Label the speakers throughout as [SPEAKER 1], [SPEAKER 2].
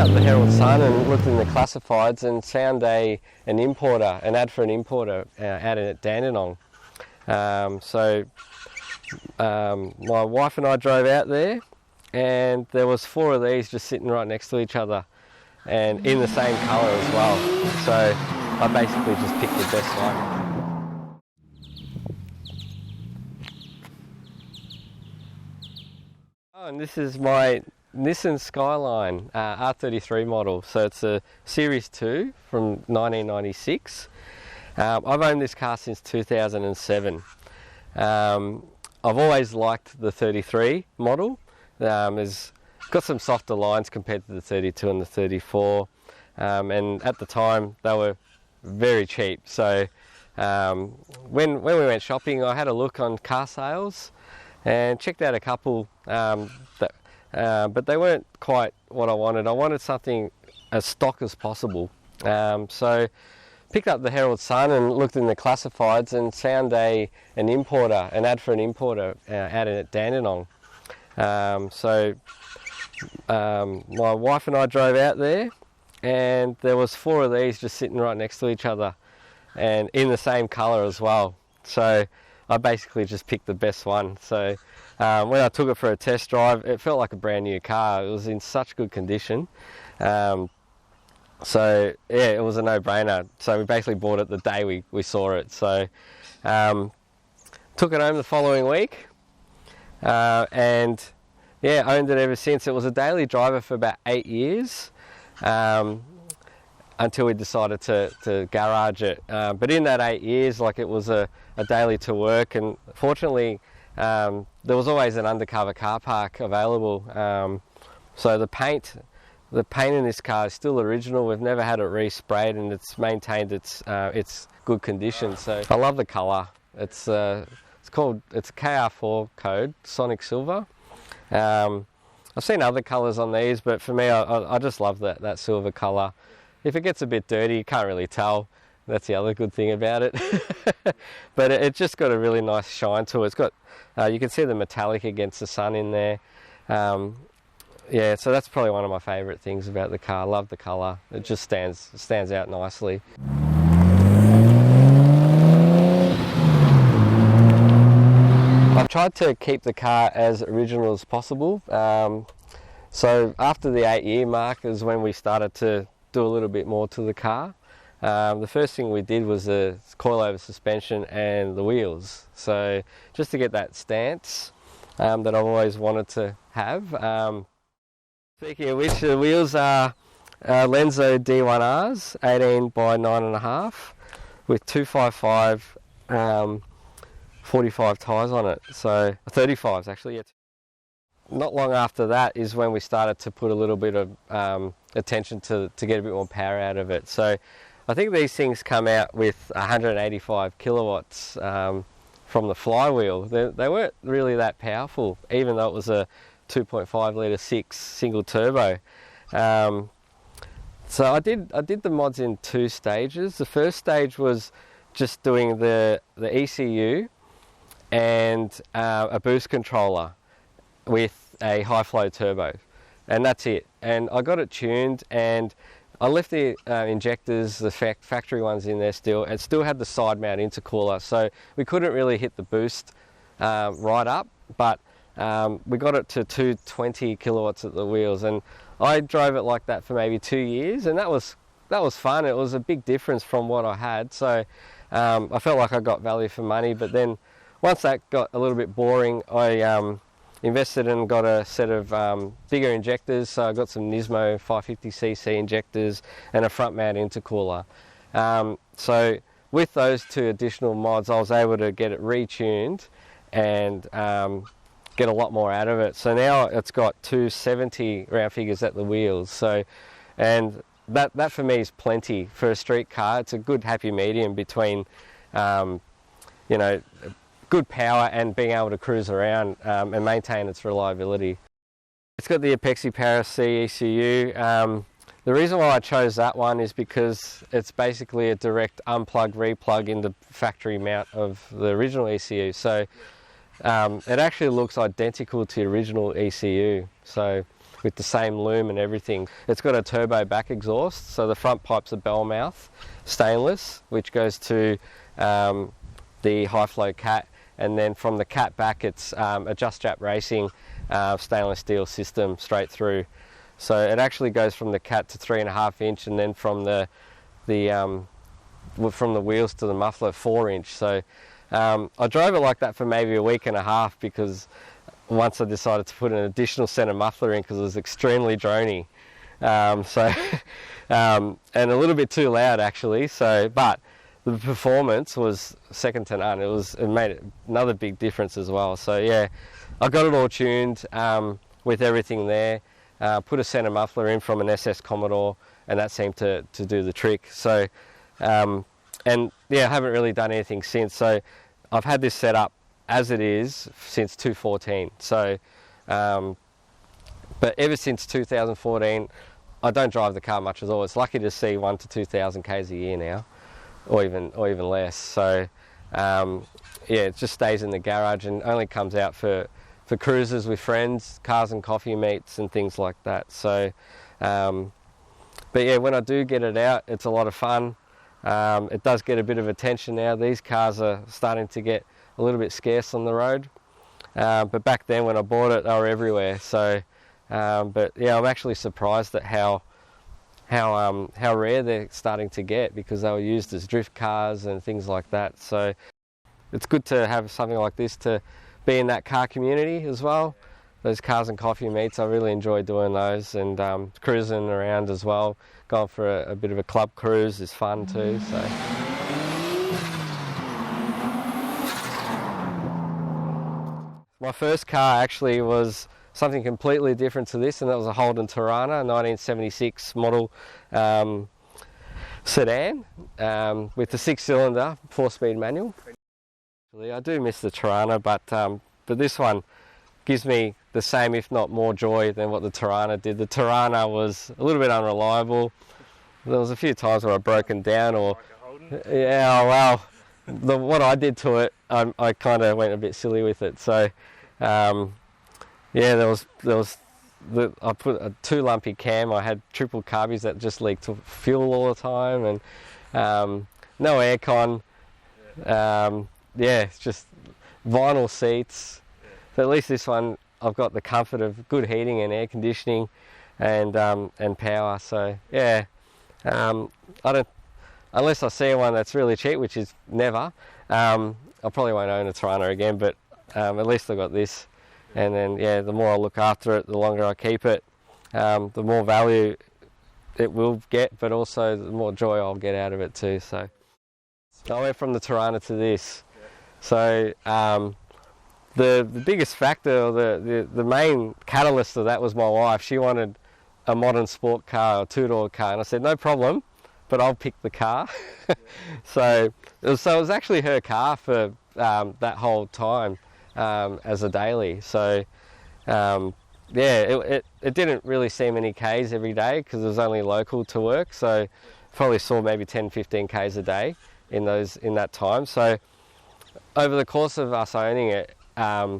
[SPEAKER 1] up the Herald Sun and looked in the classifieds and found an ad for an importer out at Dandenong. My wife and I drove out there, and there was 4 of these just sitting right next to each other, and in the same colour as well. So I basically just picked the best one. Oh, and this is my Nissan Skyline R33 model. So it's a Series 2 from 1996. I've owned this car since 2007. I've always liked the 33 model. It's got some softer lines compared to the 32 and the 34. And at the time they were very cheap. So when we went shopping, I had a look on car sales and checked out a couple, but they weren't quite what I wanted. I wanted something as stock as possible. So picked up the Herald Sun and looked in the classifieds and found an ad for an importer out at Dandenong. My wife and I drove out there, and there was 4 of these just sitting right next to each other, and in the same colour as well. So I basically just picked the best one. So when I took it for a test drive, it felt like a brand new car. It was in such good condition. So yeah, it was a no-brainer. So we basically bought it the day we saw it. So took it home the following week, and yeah, owned it ever since. It was a daily driver for about 8 years, until we decided to garage it. But in that 8 years, like, it was a daily to work, and fortunately there was always an undercover car park available. So the paint in this car is still original. We've never had it resprayed, and it's maintained its good condition. So I love the colour. It's a KR4 code, Sonic Silver. I've seen other colours on these, but for me, I just love that silver colour. If it gets a bit dirty, you can't really tell. That's the other good thing about it. But it's just got a really nice shine to it. It's got, you can see the metallic against the sun in there. Yeah, so that's probably one of my favourite things about the car. I love the colour. It just stands out nicely. I've tried to keep the car as original as possible. So after the 8-year mark is when we started to do a little bit more to the car. The first thing we did was the coilover suspension and the wheels. So just to get that stance that I've always wanted to have. Speaking of which, the wheels are Lenso D1Rs, 18 by 9.5, with 255 45 tyres on it, so 35s actually. Yeah. Not long after that is when we started to put a little bit of attention to get a bit more power out of it. So I think these things come out with 185 kilowatts from the flywheel. They weren't really that powerful, even though it was a 2.5 litre 6 single turbo. So I did the mods in 2 stages. The first stage was just doing the ECU and a boost controller with a high flow turbo, and that's it. And I got it tuned, and I left the injectors, the factory ones, in there still. It still had the side mount intercooler, so we couldn't really hit the boost right up, but we got it to 220 kilowatts at the wheels, and I drove it like that for maybe 2 years, and that was fun. It was a big difference from what I had, so I felt like I got value for money. But then once that got a little bit boring, I invested and got a set of bigger injectors. So I got some NISMO 550cc injectors and a front mount intercooler. So with those 2 additional mods, I was able to get it retuned and get a lot more out of it. So now it's got 270 round figures at the wheels. So, and that for me is plenty for a street car. It's a good happy medium between, you know, good power and being able to cruise around and maintain its reliability. It's got the Apexi Power C ECU. The reason why I chose that one is because it's basically a direct unplug replug in the factory mount of the original ECU. So it actually looks identical to the original ECU. So with the same loom and everything. It's got a turbo back exhaust, so the front pipe's a bell mouth, stainless, which goes to the Hyperflow cat, and then from the cat back it's a Just Strap Racing stainless steel system straight through. So it actually goes from the cat to 3.5 inch, and then from the wheels to the muffler 4 inch. So I drove it like that for maybe a week and a half, because once I decided to put an additional center muffler in because it was extremely drony. And a little bit too loud actually. So, but the performance was second to none. It made another big difference as well. So yeah, I got it all tuned with everything there. Put a center muffler in from an SS Commodore, and that seemed to do the trick. So, and yeah, I haven't really done anything since. So I've had this set up as it is since 2014. So, but ever since 2014, I don't drive the car much at all. It's lucky to see 1,000 to 2,000 k's a year now, or even less. So, yeah, it just stays in the garage and only comes out for cruises with friends, cars and coffee meets and things like that. So, but yeah, when I do get it out, it's a lot of fun. It does get a bit of attention now. These cars are starting to get a little bit scarce on the road, but back then when I bought it, they were everywhere. So, but yeah, I'm actually surprised at how rare they're starting to get, because they were used as drift cars and things like that. So it's good to have something like this to be in that car community as well. Those cars and coffee meets, I really enjoy doing those, and cruising around as well. Going for a bit of a club cruise is fun too. So. My first car actually was something completely different to this, and that was a Holden Torana, 1976 model sedan with the 6-cylinder 4-speed manual. I do miss the Torana, but this one gives me the same, if not more, joy than what the Torana did. The Torana was a little bit unreliable. There was a few times where I'd broken down, or yeah, well, what I did to it, I kind of went a bit silly with it. So yeah, I put a 2 lumpy cam. I had triple carbies that just leaked fuel all the time, and no aircon. Yeah, it's just vinyl seats. But at least this one, I've got the comfort of good heating and air conditioning, and power. So yeah, unless I see one that's really cheap, which is never, I probably won't own a Torana again. But at least I've got this, and then yeah, the more I look after it, the longer I keep it, the more value it will get, but also the more joy I'll get out of it too. So I went from the Torana to this. So the biggest factor, or the main catalyst of that was my wife. She wanted a modern sport car, a 2-door car, and I said no problem, but I'll pick the car. So it was actually her car for that whole time as a daily. So yeah, it didn't really see many Ks every day because it was only local to work. So probably saw maybe 10-15 Ks a day in that time. So over the course of us owning it, yeah,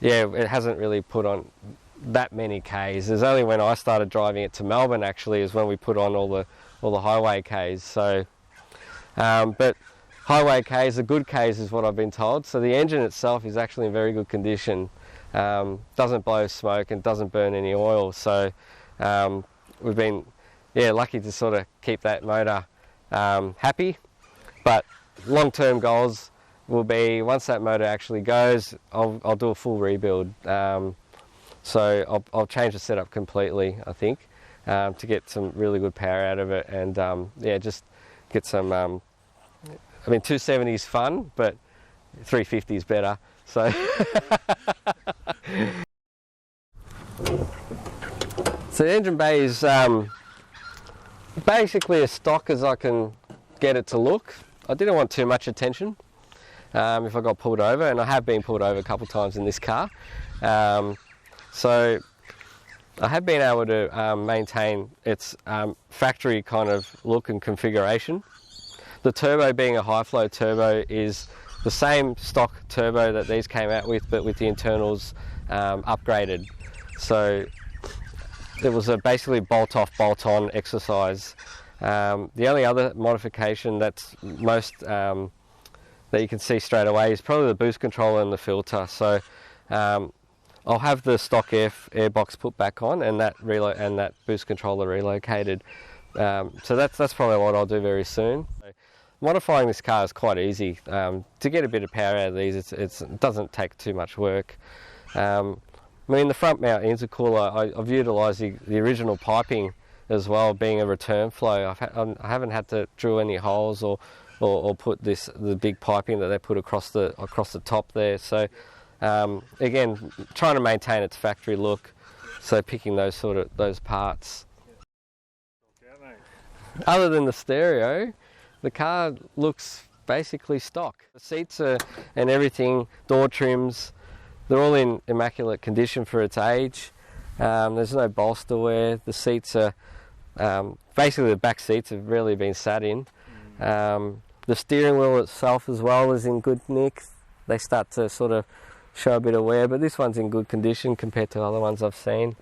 [SPEAKER 1] it hasn't really put on that many Ks. There's only when I started driving it to Melbourne actually is when we put on all the highway Ks. So, but highway Ks, the good Ks is what I've been told. So the engine itself is actually in very good condition. Doesn't blow smoke and doesn't burn any oil. So we've been lucky to sort of keep that motor happy. But long-term goals will be, once that motor actually goes, I'll do a full rebuild. So I'll change the setup completely, I think, to get some really good power out of it, and yeah, just get some. I mean, 270 is fun, but 350 is better. So. So the engine bay is basically as stock as I can get it to look. I didn't want too much attention if I got pulled over, and I have been pulled over a couple of times in this car. So I have been able to maintain its factory kind of look and configuration. The turbo, being a high-flow turbo, is the same stock turbo that these came out with, but with the internals upgraded. So it was a basically bolt-off, bolt-on exercise. The only other modification that's most that you can see straight away is probably the boost controller and the filter. So I'll have the stock air box put back on and that boost controller relocated. So that's probably what I'll do very soon. Modifying this car is quite easy. To get a bit of power out of these, it doesn't take too much work. I mean, the front mount intercooler, I've utilised the original piping as well, being a return flow. I haven't had to drill any holes or put the big piping that they put across the top there. So again, trying to maintain its factory look. So picking those parts. Other than the stereo, the car looks basically stock. The seats and everything, door trims, they're all in immaculate condition for its age. There's no bolster wear. The seats are, basically the back seats have really been sat in. The steering wheel itself as well is in good nick. They start to sort of show a bit of wear, but this one's in good condition compared to other ones I've seen.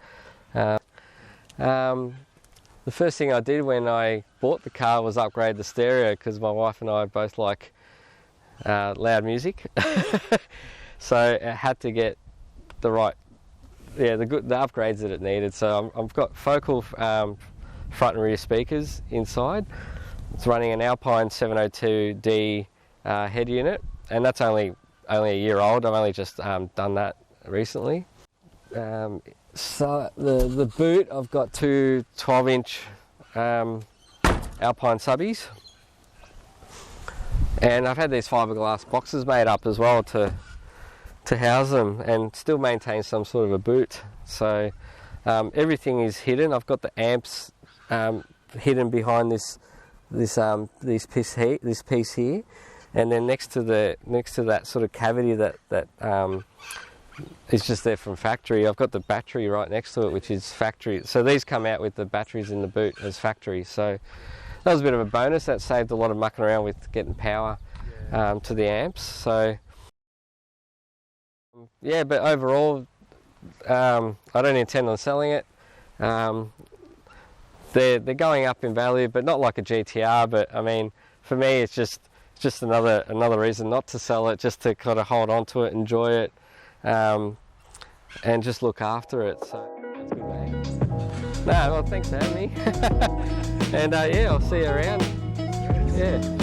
[SPEAKER 1] The first thing I did when I bought the car was upgrade the stereo, because my wife and I both like loud music. So I had to get the upgrades that it needed. So I've got focal front and rear speakers inside. It's running an Alpine 702D head unit, and that's only a year old. I've only just done that recently. So the boot, I've got two 12-inch Alpine subbies, and I've had these fiberglass boxes made up as well to house them and still maintain some sort of a boot. So everything is hidden. I've got the amps hidden behind this piece here, and then next to that sort of cavity that it's just there from factory, I've got the battery right next to it, which is factory. So these come out with the batteries in the boot as factory. So that was a bit of a bonus. That saved a lot of mucking around with getting power to the amps. So yeah, but overall, I don't intend on selling it. They're going up in value, but not like a GTR. But I mean, for me, it's just another reason not to sell it, just to kind of hold on to it, enjoy it. And just look after it. So that's good, mate. No, well, thanks for having me. And yeah, I'll see you around. Yeah.